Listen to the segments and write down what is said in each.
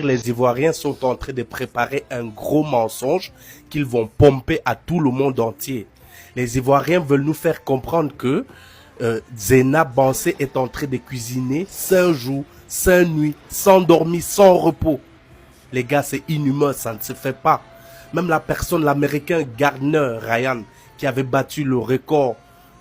Les Ivoiriens sont en train de préparer un gros mensonge qu'ils vont pomper à tout le monde entier. Les Ivoiriens veulent nous faire comprendre que Zena Bansé est en train de cuisiner 5 jours, 5 nuits, sans dormir, sans repos. Les gars, c'est inhumain, ça ne se fait pas. Même la personne, l'américain Gardner Ryan, qui avait battu le record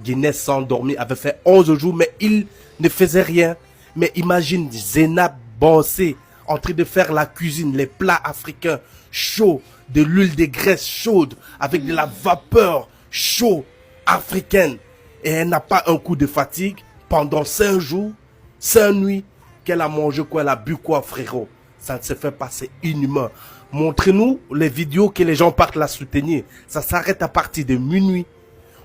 Guinness sans dormir, avait fait 11 jours, mais il ne faisait rien. Mais imagine Zena Bansé en train de faire la cuisine, les plats africains chauds, de l'huile de graisse chaude, avec de la vapeur chaude africaine. Et elle n'a pas un coup de fatigue pendant 5 jours, 5 nuits, qu'elle a mangé quoi, elle a bu quoi, frérot. Ça ne se fait pas, c'est inhumain. Montrez-nous les vidéos que les gens partent la soutenir. Ça s'arrête à partir de minuit.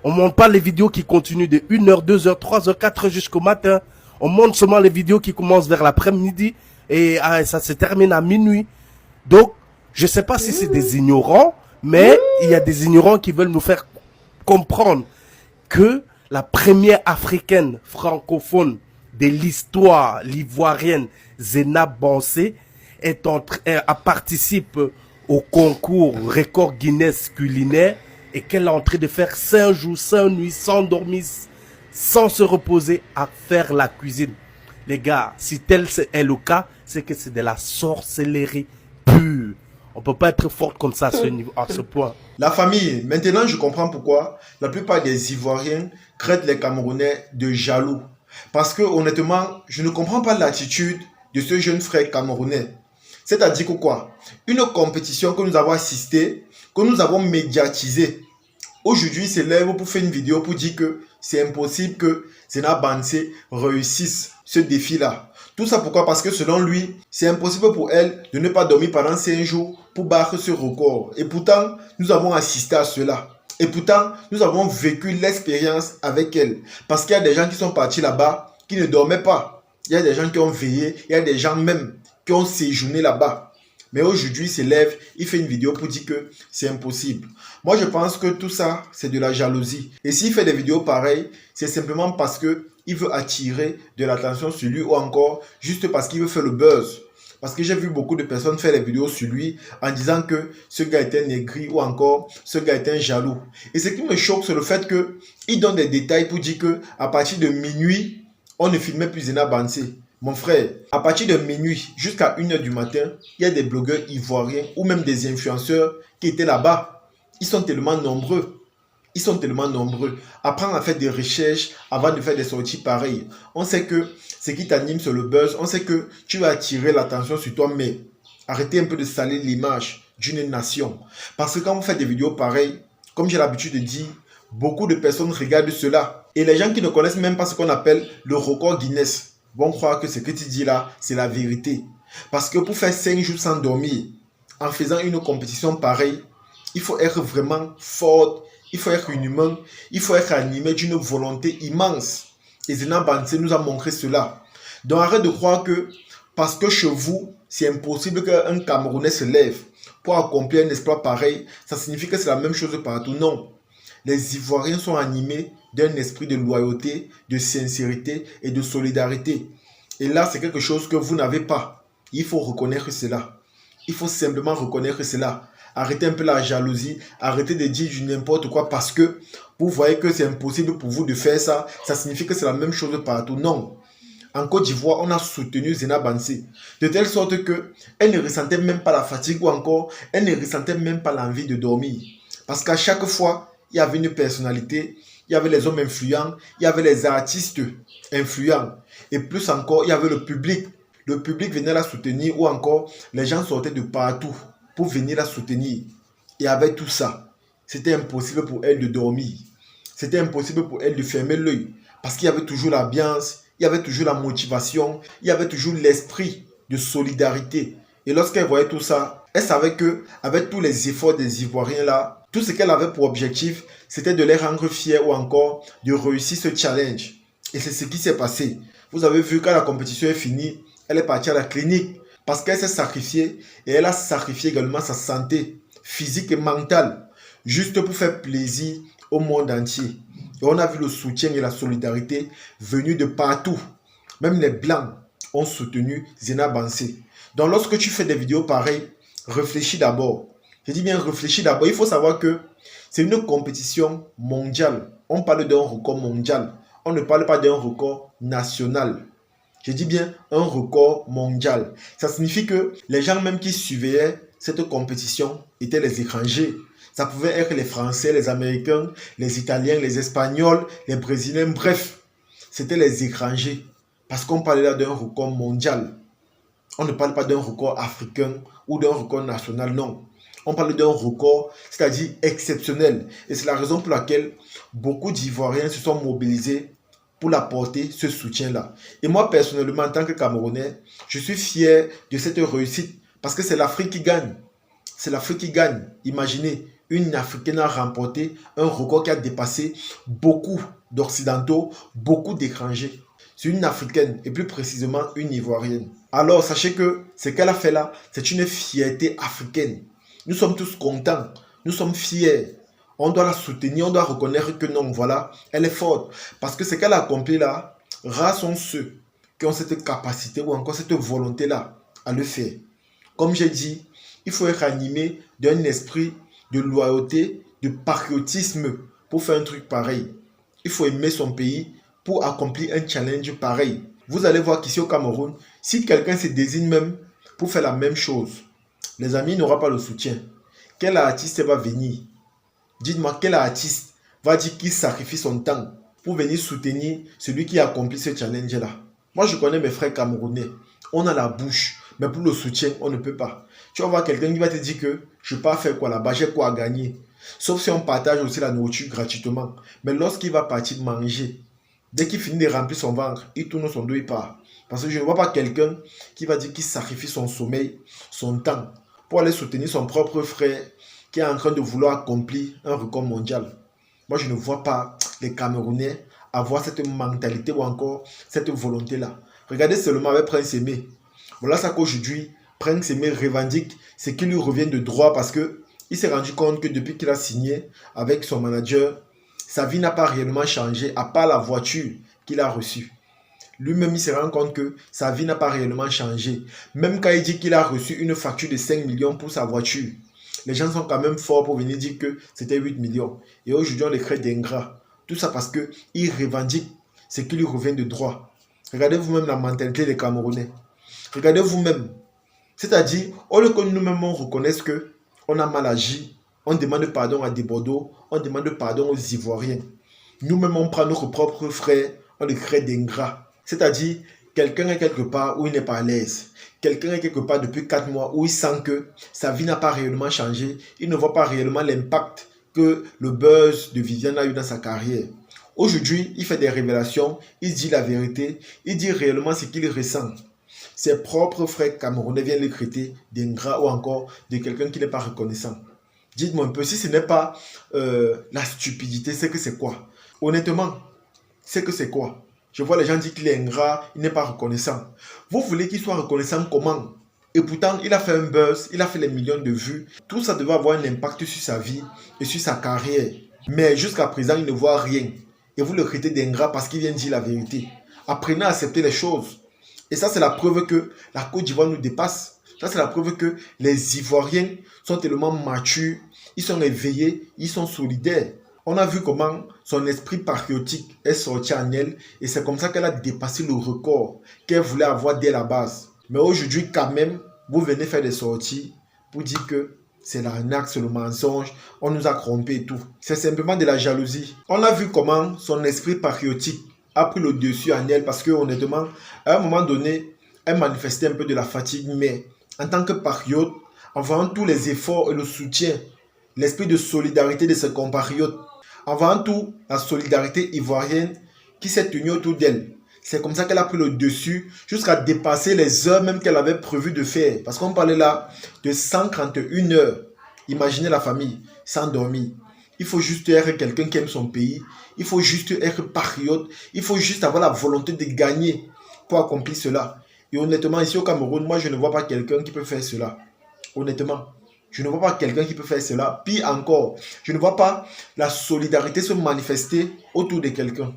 On ne montre pas les vidéos qui continuent de 1h, 2h, 3h, 4h jusqu'au matin. On montre seulement les vidéos qui commencent vers l'après-midi et ça se termine à minuit. Donc, je ne sais pas si c'est des ignorants, mais il y a des ignorants qui veulent nous faire comprendre que la première africaine francophone de l'histoire, l'ivoirienne Zena Bansé, participe au concours record Guinness culinaire et qu'elle est en train de faire 5 jours, 5 nuits, sans dormir, sans se reposer, à faire la cuisine. Les gars, si tel est le cas, c'est que c'est de la sorcellerie pure. On ne peut pas être fort comme ça à ce point. La famille, maintenant je comprends pourquoi la plupart des Ivoiriens traitent les Camerounais de jaloux. Parce que honnêtement, je ne comprends pas l'attitude de ce jeune frère camerounais. C'est-à-dire que quoi? Une compétition que nous avons assistée, que nous avons médiatisée, aujourd'hui se lève pour faire une vidéo pour dire que c'est impossible que Zena Bansé réussisse ce défi-là. Tout ça pourquoi? Parce que selon lui, c'est impossible pour elle de ne pas dormir pendant 5 jours pour battre ce record. Et pourtant, nous avons assisté à cela. Et pourtant, nous avons vécu l'expérience avec elle. Parce qu'il y a des gens qui sont partis là-bas qui ne dormaient pas. Il y a des gens qui ont veillé. Il y a des gens même qui ont séjourné là-bas. Mais aujourd'hui, il se lève, il fait une vidéo pour dire que c'est impossible. Moi, je pense que tout ça, c'est de la jalousie. Et s'il fait des vidéos pareilles, c'est simplement parce qu'il veut attirer de l'attention sur lui ou encore juste parce qu'il veut faire le buzz. Parce que j'ai vu beaucoup de personnes faire des vidéos sur lui en disant que ce gars était négri ou encore ce gars était un jaloux. Et ce qui me choque, c'est le fait qu'il donne des détails pour dire qu'à partir de minuit, on ne filmait plus Zena Bansé. Mon frère, à partir de minuit jusqu'à 1h du matin, il y a des blogueurs ivoiriens ou même des influenceurs qui étaient là-bas. Ils sont tellement nombreux. Ils sont tellement nombreux. Apprendre à faire des recherches avant de faire des sorties pareilles. On sait que ce qui t'anime, c'est le buzz. On sait que tu vas attirer l'attention sur toi, mais arrêtez un peu de salir l'image d'une nation. Parce que quand vous faites des vidéos pareilles, comme j'ai l'habitude de dire, beaucoup de personnes regardent cela. Et les gens qui ne connaissent même pas ce qu'on appelle le record Guinness vont croire que ce que tu dis là, c'est la vérité. Parce que pour faire 5 jours sans dormir, en faisant une compétition pareille, il faut être vraiment fort, il faut être humain, il faut être animé d'une volonté immense. Et Zena Bansé nous a montré cela. Donc arrête de croire que parce que chez vous, c'est impossible qu'un Camerounais se lève pour accomplir un exploit pareil, ça signifie que c'est la même chose partout. Non. Les Ivoiriens sont animés d'un esprit de loyauté, de sincérité et de solidarité. Et là, c'est quelque chose que vous n'avez pas. Il faut reconnaître cela. Il faut simplement reconnaître cela. Arrêtez un peu la jalousie, arrêtez de dire du n'importe quoi parce que vous voyez que c'est impossible pour vous de faire ça. Ça signifie que c'est la même chose partout. Non. En Côte d'Ivoire, on a soutenu Zena Bansé de telle sorte qu'elle ne ressentait même pas la fatigue ou encore elle ne ressentait même pas l'envie de dormir. Parce qu'à chaque fois, il y avait une personnalité, il y avait les hommes influents, il y avait les artistes influents. Et plus encore, il y avait le public. Le public venait la soutenir ou encore les gens sortaient de partout pour venir la soutenir. Et avec tout ça, c'était impossible pour elle de dormir. C'était impossible pour elle de fermer l'œil. Parce qu'il y avait toujours l'ambiance, il y avait toujours la motivation, il y avait toujours l'esprit de solidarité. Et lorsqu'elle voyait tout ça, elle savait que avec tous les efforts des Ivoiriens là, tout ce qu'elle avait pour objectif, c'était de les rendre fiers ou encore de réussir ce challenge. Et c'est ce qui s'est passé. Vous avez vu quand la compétition est finie, elle est partie à la clinique parce qu'elle s'est sacrifiée et elle a sacrifié également sa santé physique et mentale juste pour faire plaisir au monde entier. Et on a vu le soutien et la solidarité venus de partout. Même les Blancs ont soutenu Zena Bansé. Donc, lorsque tu fais des vidéos pareilles, réfléchis d'abord. Je dis bien réfléchis d'abord. Il faut savoir que c'est une compétition mondiale. On parle d'un record mondial. On ne parle pas d'un record national. Je dis bien un record mondial. Ça signifie que les gens même qui surveillaient cette compétition étaient les étrangers. Ça pouvait être les Français, les Américains, les Italiens, les Espagnols, les Brésiliens, bref. C'était les étrangers. Parce qu'on parlait là d'un record mondial. On ne parle pas d'un record africain ou d'un record national, non. On parle d'un record, c'est-à-dire exceptionnel. Et c'est la raison pour laquelle beaucoup d'Ivoiriens se sont mobilisés pour apporter ce soutien-là. Et moi, personnellement, en tant que Camerounais, je suis fier de cette réussite parce que c'est l'Afrique qui gagne. C'est l'Afrique qui gagne. Imaginez, une Africaine a remporté un record qui a dépassé beaucoup d'Occidentaux, beaucoup d'étrangers. C'est une Africaine et plus précisément une Ivoirienne. Alors, sachez que ce qu'elle a fait là, c'est une fierté africaine. Nous sommes tous contents, nous sommes fiers. On doit la soutenir, on doit reconnaître que non, voilà, elle est forte. Parce que ce qu'elle a accompli là, rares sont ceux qui ont cette capacité ou encore cette volonté-là à le faire. Comme j'ai dit, il faut être animé d'un esprit de loyauté, de patriotisme pour faire un truc pareil. Il faut aimer son pays pour accomplir un challenge pareil. Vous allez voir qu'ici au Cameroun, si quelqu'un se désigne même pour faire la même chose, les amis, il n'aura pas le soutien. Quel artiste va venir? Dites-moi, quel artiste va dire qu'il sacrifie son temps pour venir soutenir celui qui a accompli ce challenge-là? Moi, je connais mes frères camerounais. On a la bouche, mais pour le soutien, on ne peut pas. Tu vas voir quelqu'un qui va te dire que je ne peux pas faire quoi là-bas, j'ai quoi à gagner. Sauf si on partage aussi la nourriture gratuitement. Mais lorsqu'il va partir manger, dès qu'il finit de remplir son ventre, il tourne son dos et part. Parce que je ne vois pas quelqu'un qui va dire qu'il sacrifie son sommeil, son temps, pour aller soutenir son propre frère qui est en train de vouloir accomplir un record mondial. Moi, je ne vois pas les Camerounais avoir cette mentalité ou encore cette volonté-là. Regardez seulement avec Prince Aimé. Voilà ça qu'aujourd'hui, Prince Aimé revendique ce qui lui revient de droit parce que il s'est rendu compte que depuis qu'il a signé avec son manager, sa vie n'a pas réellement changé à part la voiture qu'il a reçue. Lui-même, il se rend compte que sa vie n'a pas réellement changé. Même quand il dit qu'il a reçu une facture de 5 millions pour sa voiture, les gens sont quand même forts pour venir dire que c'était 8 millions. Et aujourd'hui, on les crée d'ingrats. Tout ça parce qu'il revendique ce qui lui revient de droit. Regardez vous-même la mentalité des Camerounais. Regardez vous-même. C'est-à-dire, au lieu que nous-mêmes on reconnaisse qu'on a mal agi, on demande pardon à des Bordeaux, on demande pardon aux Ivoiriens. Nous-mêmes, on prend notre propre frère, on les crée d'ingrats. C'est-à-dire, quelqu'un est quelque part où il n'est pas à l'aise. Quelqu'un est quelque part depuis 4 mois où il sent que sa vie n'a pas réellement changé. Il ne voit pas réellement l'impact que le buzz de Viviane a eu dans sa carrière. Aujourd'hui, il fait des révélations, il dit la vérité, il dit réellement ce qu'il ressent. Ses propres frères camerounais viennent le traiter d'ingrat ou encore de quelqu'un qui n'est pas reconnaissant. Dites-moi un peu, si ce n'est pas la stupidité, c'est que c'est quoi? Honnêtement, c'est que c'est quoi? Je vois les gens dire qu'il est ingrat, il n'est pas reconnaissant. Vous voulez qu'il soit reconnaissant comment? Et pourtant, il a fait un buzz, il a fait les millions de vues. Tout ça devait avoir un impact sur sa vie et sur sa carrière. Mais jusqu'à présent, il ne voit rien. Et vous le traitez d'ingrat parce qu'il vient dire la vérité. Apprenez à accepter les choses. Et ça, c'est la preuve que la Côte d'Ivoire nous dépasse. Ça, c'est la preuve que les Ivoiriens sont tellement matures, ils sont éveillés, ils sont solidaires. On a vu comment son esprit patriotique est sorti en elle et c'est comme ça qu'elle a dépassé le record qu'elle voulait avoir dès la base. Mais aujourd'hui, quand même, vous venez faire des sorties pour dire que c'est l'arnaque, c'est le mensonge, on nous a trompés et tout. C'est simplement de la jalousie. On a vu comment son esprit patriotique a pris le dessus en elle parce que honnêtement, à un moment donné, elle manifestait un peu de la fatigue, mais en tant que patriote, en voyant tous les efforts et le soutien, l'esprit de solidarité de ses compatriotes, avant tout, la solidarité ivoirienne qui s'est tenue autour d'elle. C'est comme ça qu'elle a pris le dessus jusqu'à dépasser les heures même qu'elle avait prévu de faire. Parce qu'on parlait là de 131 heures. Imaginez la famille sans dormir. Il faut juste être quelqu'un qui aime son pays. Il faut juste être patriote. Il faut juste avoir la volonté de gagner pour accomplir cela. Et honnêtement, ici au Cameroun, moi je ne vois pas quelqu'un qui peut faire cela. Honnêtement. Je ne vois pas quelqu'un qui peut faire cela. Pire encore, je ne vois pas la solidarité se manifester autour de quelqu'un.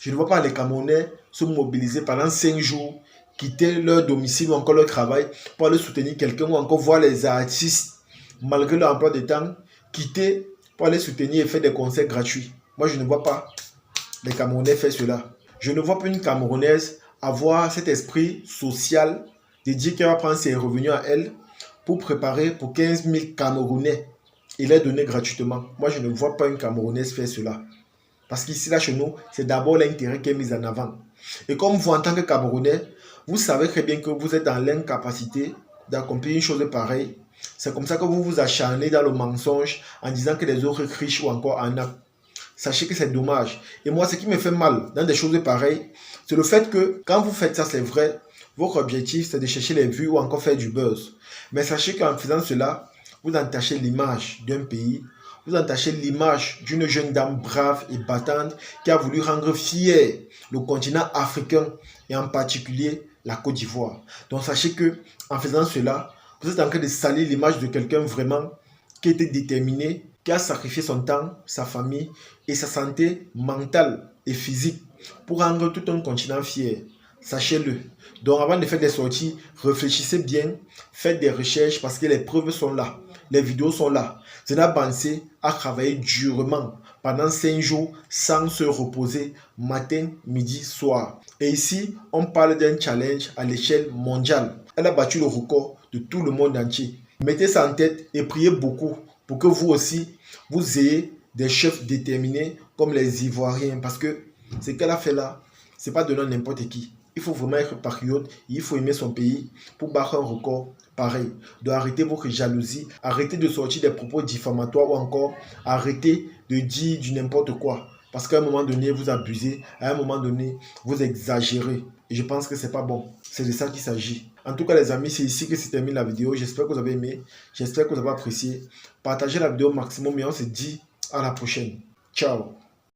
Je ne vois pas les Camerounais se mobiliser pendant 5 jours quitter leur domicile ou encore leur travail pour aller soutenir quelqu'un ou encore voir les artistes, malgré leur emploi de temps, quitter pour aller soutenir et faire des concerts gratuits. Moi, je ne vois pas les Camerounais faire cela. Je ne vois pas une Camerounaise avoir cet esprit social de dire qu'elle va prendre ses revenus à elle pour préparer pour 15 000 Camerounais et les donner gratuitement. Moi, je ne vois pas une Camerounaise faire cela. Parce qu'ici, là, chez nous, c'est d'abord l'intérêt qui est mis en avant. Et comme vous, en tant que Camerounais, vous savez très bien que vous êtes dans l'incapacité d'accomplir une chose pareille. C'est comme ça que vous vous acharnez dans le mensonge en disant que les autres riches ou encore en a. Sachez que c'est dommage. Et moi, ce qui me fait mal dans des choses pareilles, c'est le fait que quand vous faites ça, c'est vrai, votre objectif, c'est de chercher les vues ou encore faire du buzz. Mais sachez qu'en faisant cela, vous entachez l'image d'un pays, vous entachez l'image d'une jeune dame brave et battante qui a voulu rendre fier le continent africain et en particulier la Côte d'Ivoire. Donc sachez que en faisant cela, vous êtes en train de salir l'image de quelqu'un vraiment qui était déterminé, qui a sacrifié son temps, sa famille et sa santé mentale et physique pour rendre tout un continent fier. Sachez-le. Donc avant de faire des sorties, réfléchissez bien, faites des recherches parce que les preuves sont là, les vidéos sont là. Zena Bansé a travaillé durement pendant 5 jours sans se reposer, matin, midi, soir. Et ici, on parle d'un challenge à l'échelle mondiale. Elle a battu le record de tout le monde entier. Mettez ça en tête et priez beaucoup pour que vous aussi, vous ayez des chefs déterminés comme les Ivoiriens. Parce que ce qu'elle a fait là, ce n'est pas donné à n'importe qui. Il faut vraiment être patriote, il faut aimer son pays pour battre un record pareil. Donc arrêtez votre jalousie, arrêtez de sortir des propos diffamatoires ou encore arrêtez de dire du n'importe quoi. Parce qu'à un moment donné, vous abusez, à un moment donné, vous exagérez. Et je pense que c'est pas bon. C'est de ça qu'il s'agit. En tout cas, les amis, c'est ici que se termine la vidéo. J'espère que vous avez aimé. J'espère que vous avez apprécié. Partagez la vidéo au maximum et on se dit à la prochaine. Ciao.